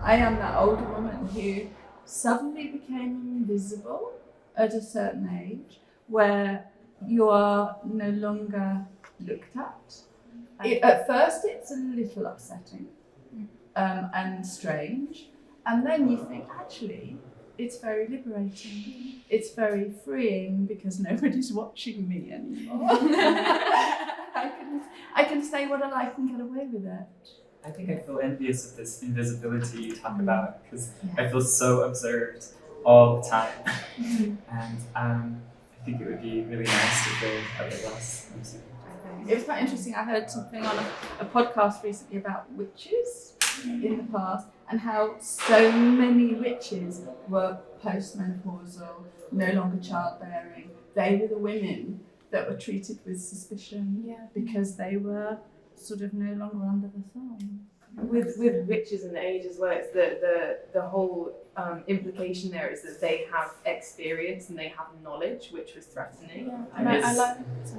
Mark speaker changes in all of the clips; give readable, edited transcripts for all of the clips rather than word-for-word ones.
Speaker 1: I am that older woman who suddenly became invisible at a certain age, where you are no longer looked at. At first, it's a little upsetting and strange, and then you think, actually, it's very liberating. It's very freeing because nobody's watching me anymore. I can say what I like and get away with it.
Speaker 2: I think I feel envious of this invisibility you talk about, because I feel so observed all the time. And I think it would be really nice to feel a bit less observed.
Speaker 1: It was quite interesting. I heard something on a podcast recently about witches in the past, and how so many witches were postmenopausal, no longer childbearing. They were the women that were treated with suspicion because they were sort of no longer under the thumb.
Speaker 3: With witches in the age as well, it's the whole implication there is that they have experience and they have knowledge, which was threatening.
Speaker 4: Yeah. And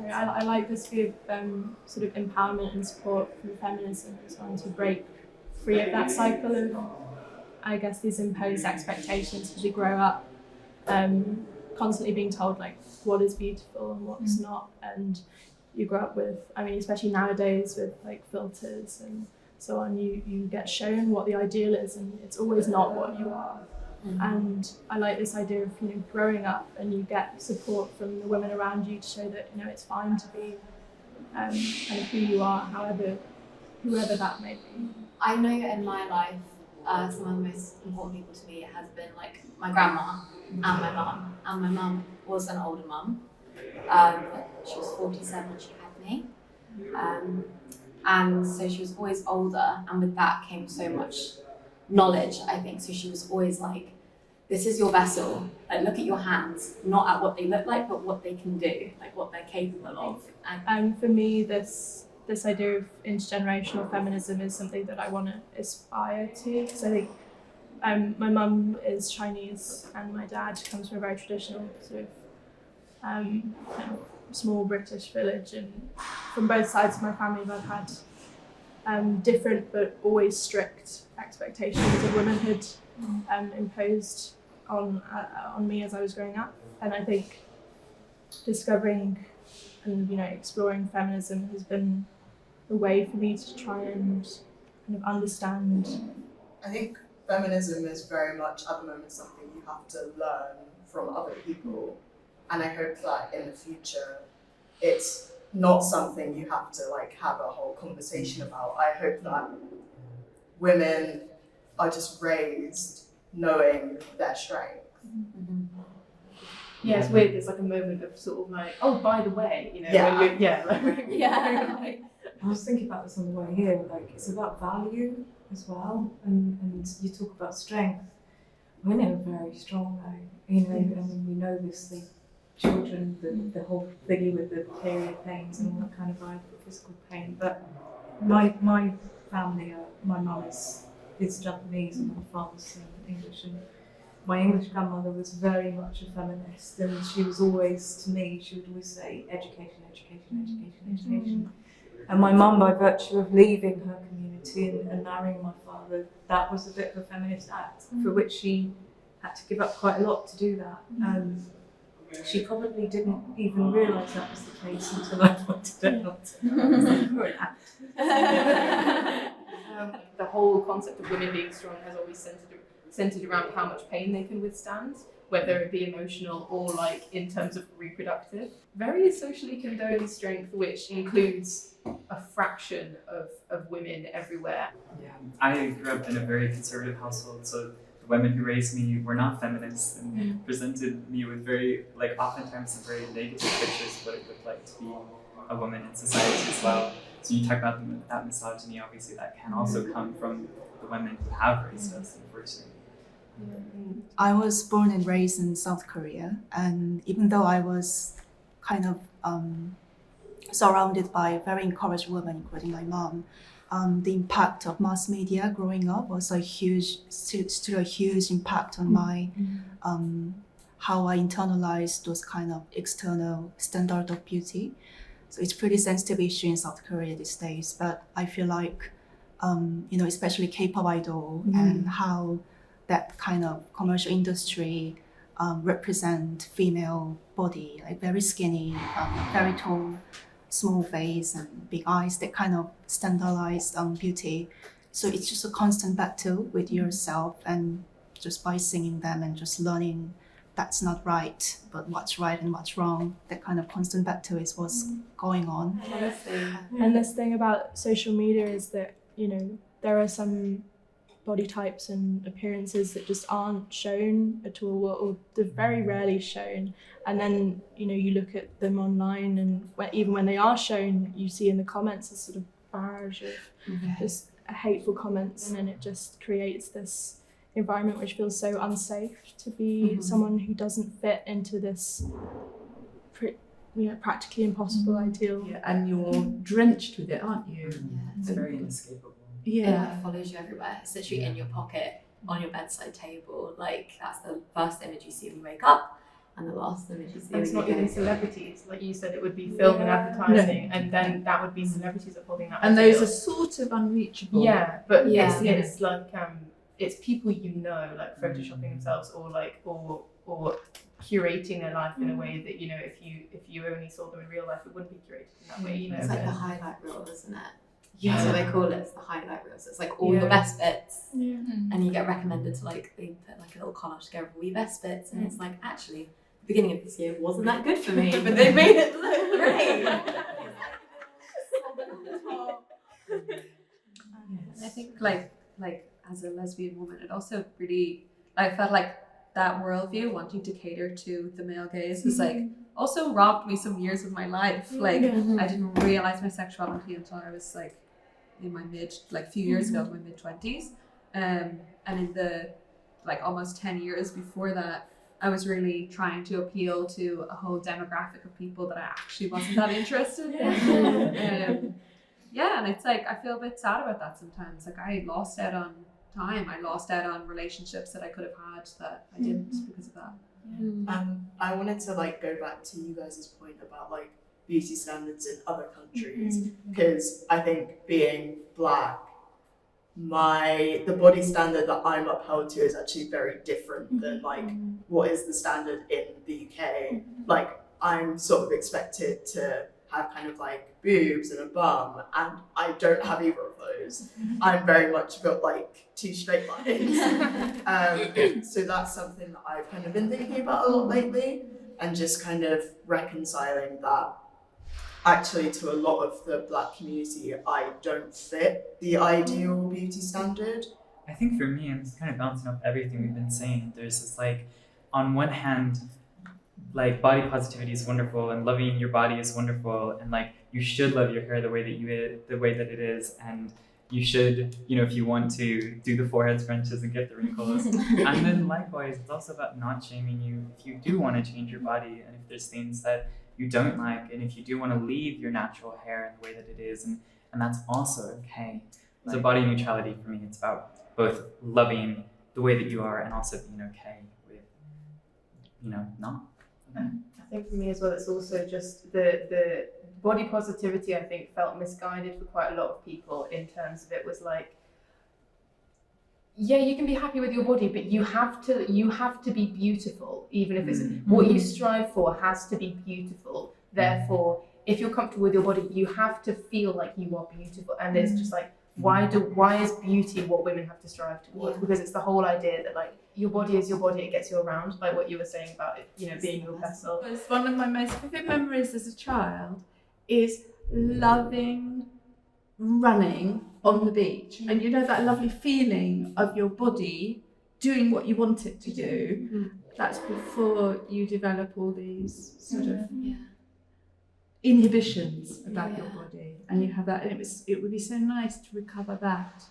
Speaker 4: I like this view of sort of empowerment and support from feminism as well, to break free of that cycle of, I guess, these imposed expectations, because we grow up constantly being told like what is beautiful and what's not, and you grow up with, I mean, especially nowadays with like filters and so on, you get shown what the ideal is, and it's always not what you are. And I like this idea of, you know, growing up and you get support from the women around you to show that, you know, it's fine to be kind of who you are, whoever that may be.
Speaker 5: I know in my life, some of the most important people to me has been like my grandma and my mum. And my mum was an older mum. She was 47 when she had me. And so she was always older, and with that came so much knowledge, I think. So she was always like, this is your vessel. Like, look at your hands, not at what they look like, but what they can do, like what they're capable of.
Speaker 4: And for me, this idea of intergenerational feminism is something that I want to aspire to. Because I think my mum is Chinese and my dad comes from a very traditional sort of kind of small British village, and from both sides of my family I've had different but always strict expectations of womanhood imposed on me as I was growing up. And I think discovering and, you know, exploring feminism has been a way for me to try and kind of understand.
Speaker 6: I think feminism is very much at the moment something you have to learn from other people, and I hope that in the future it's not something you have to like have a whole conversation about. I hope that women are just raised knowing their strength.
Speaker 3: Yeah, it's weird. There's like a moment of sort of like, oh, by the way, you know, when you're,
Speaker 7: I was thinking about this on the way here. Like, it's about value as well, and you talk about strength. Women are very strong though, you know. I mean, we know this. The children, the whole thingy with the period pains and all that kind of vibe, the physical pain. But my family, my mum is Japanese and my father's English, and my English grandmother was very much a feminist, and she was always, to me, she would always say education, education, education, education. And my mum, by virtue of leaving her community and marrying my father, that was a bit of a feminist act for which she had to give up quite a lot to do that. She probably didn't even realise that was the case until I pointed out.
Speaker 3: The whole concept of women being strong has always centered around how much pain they can withstand, whether it be emotional or like in terms of reproductive. Very socially condoned strength, which includes a fraction of women everywhere.
Speaker 2: Yeah, I grew up in a very conservative household, so the women who raised me were not feminists and presented me with very, like, oftentimes some very negative pictures of what it looked like to be a woman in society as well. So you talk about that misogyny, obviously that can also come from the women who have raised us, unfortunately.
Speaker 8: I was born and raised in South Korea, and even though I was kind of surrounded by very encouraged women, including my mom, the impact of mass media growing up was still a huge impact on my how I internalized those kind of external standard of beauty. So it's pretty sensitive issue in South Korea these days, but I feel like especially K-pop idol and how that kind of commercial industry represent female body, like very skinny, very tall, small face and big eyes, that kind of standardized beauty. So it's just a constant battle with yourself, and just by singing them and just learning that's not right, but what's right and what's wrong, that kind of constant battle is what's going on.
Speaker 4: And this thing about social media is that, there are some body types and appearances that just aren't shown at all, or they're very rarely shown. And then, you look at them online, and even when they are shown, you see in the comments a sort of barrage of just hateful comments, and it just creates this environment which feels so unsafe to be someone who doesn't fit into this practically impossible ideal.
Speaker 1: Yeah, and you're drenched with it, aren't you?
Speaker 2: It's very inescapable.
Speaker 5: It like follows you everywhere. It's literally in your pocket, on your bedside table. Like, that's the first image you see when you wake up, and the last image you see
Speaker 3: And it's
Speaker 5: when
Speaker 3: not
Speaker 5: you go
Speaker 3: even
Speaker 5: to
Speaker 3: celebrities, like you said, it would be film and advertising, and then that would be celebrities upholding that.
Speaker 1: And
Speaker 3: ideal.
Speaker 1: those are sort of unreachable.
Speaker 3: Yeah, but
Speaker 5: Yeah.
Speaker 3: it's like it's people like photoshopping themselves, or curating their life in a way that if you only saw them in real life, it wouldn't be curated in that way.
Speaker 5: It's like the highlight reel, isn't it?
Speaker 3: Yeah.
Speaker 5: That's what they call it. It's the highlight reel. So it's like all your best bits,
Speaker 4: Yeah.
Speaker 5: and you get recommended to they put like a little collage together of all your best bits, and it's like, actually, the beginning of this year wasn't that good for me, but they made it look great.
Speaker 9: I think like as a lesbian woman, it also really, I felt like that worldview, wanting to cater to the male gaze, was like also robbed me some years of my life. Like I didn't realize my sexuality until I was like in my few years ago, my mid-20s, and in the almost 10 years before that, I was really trying to appeal to a whole demographic of people that I actually wasn't that interested in. And it's like, I feel a bit sad about that sometimes. Like, I lost out on time. I lost out on relationships that I could have had that I didn't because of that.
Speaker 6: I wanted to go back to you guys' point about beauty standards in other countries, because I think being Black, the body standard that I'm upheld to is actually very different than what is the standard in the UK. I'm sort of expected to have kind of boobs and a bum, and I don't have either of those. I'm very much built like two straight lines. So that's something that I've kind of been thinking about a lot lately, and just kind of reconciling that actually to a lot of the Black community, I don't fit the ideal beauty standard.
Speaker 2: I think for me, I'm just kind of bouncing off everything we've been saying. There's this on one hand, body positivity is wonderful, and loving your body is wonderful, and you should love your hair the way that it is, and you should, if you want to, do the forehead scrunches and get the wrinkles. And then likewise, it's also about not shaming you if you do want to change your body, and if there's things that you don't like, and if you do want to leave your natural hair in the way that it is, and that's also okay. So body neutrality for me, it's about both loving the way that you are and also being okay with, not.
Speaker 3: I think for me as well, it's also just the body positivity, I think, felt misguided for quite a lot of people, in terms of it was you can be happy with your body, but you have to be beautiful, even if it's what you strive for has to be beautiful. Therefore, if you're comfortable with your body, you have to feel like you are beautiful. And it's just why is beauty what women have to strive towards? Because it's the whole idea that your body is your body, it gets you around, like what you were saying about it, being your vessel.
Speaker 1: It's one of my most vivid memories as a child is loving running on the beach, and that lovely feeling of your body doing what you want it to do. That's before you develop all these sort of inhibitions about your body, and you have that, and it would be so nice to recover that.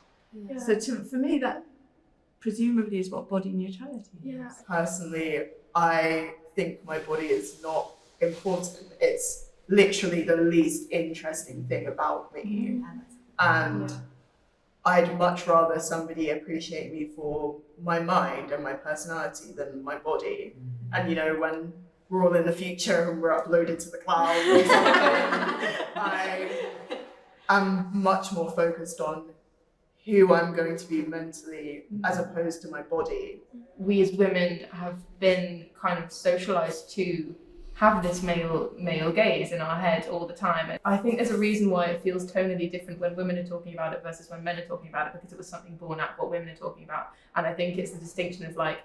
Speaker 1: So for me, that presumably is what body neutrality is.
Speaker 6: Personally, I think my body is not important. It's literally the least interesting thing about me. And I'd much rather somebody appreciate me for my mind and my personality than my body. And when we're all in the future and we're uploaded to the cloud or something, I am much more focused on who I'm going to be mentally as opposed to my body.
Speaker 3: We as women have been kind of socialized to have this male gaze in our head all the time. And I think there's a reason why it feels tonally different when women are talking about it versus when men are talking about it, because it was something born out of what women are talking about. And I think it's the distinction of like,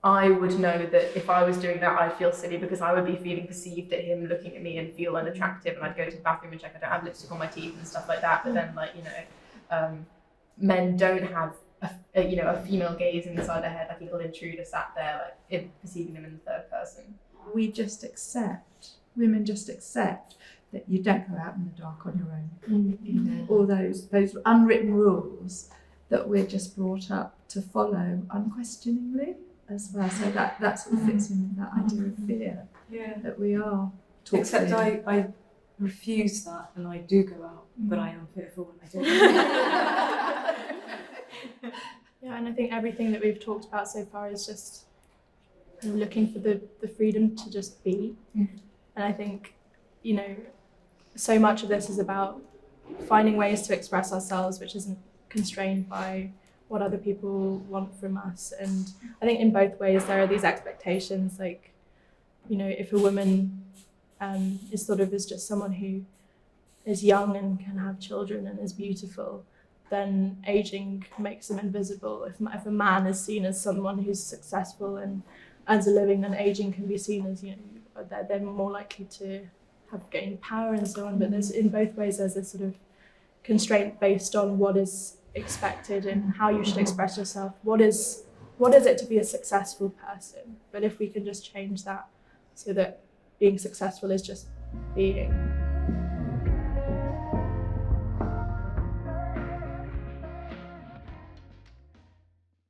Speaker 3: I would know that if I was doing that, I'd feel silly because I would be feeling perceived at him looking at me and feel unattractive, and I'd go to the bathroom and check I don't have lipstick on my teeth and stuff like that. But then, like, men don't have a female gaze inside their head, like a little intruder sat there, like perceiving them in the third person.
Speaker 1: Women just accept that you don't go out in the dark on your own. All those unwritten rules that we're just brought up to follow unquestioningly as well. So that sort of fits in with that idea of fear that we are taught.
Speaker 7: Except
Speaker 1: fear.
Speaker 7: I refuse that, and I do go out, but I am fearful when I do.
Speaker 4: Yeah, and I think everything that we've talked about so far is just kind of looking for the freedom to just be. And I think, so much of this is about finding ways to express ourselves which isn't constrained by what other people want from us. And I think in both ways there are these expectations, like, if a woman is thought of as just someone who is young and can have children and is beautiful, then aging makes them invisible. If a man is seen as someone who's successful and earns a living, then aging can be seen as, they're more likely to have gained power and so on. But in both ways there's this sort of constraint based on what is expected and how you should express yourself. What is it to be a successful person? But if we can just change that so that being successful is just being,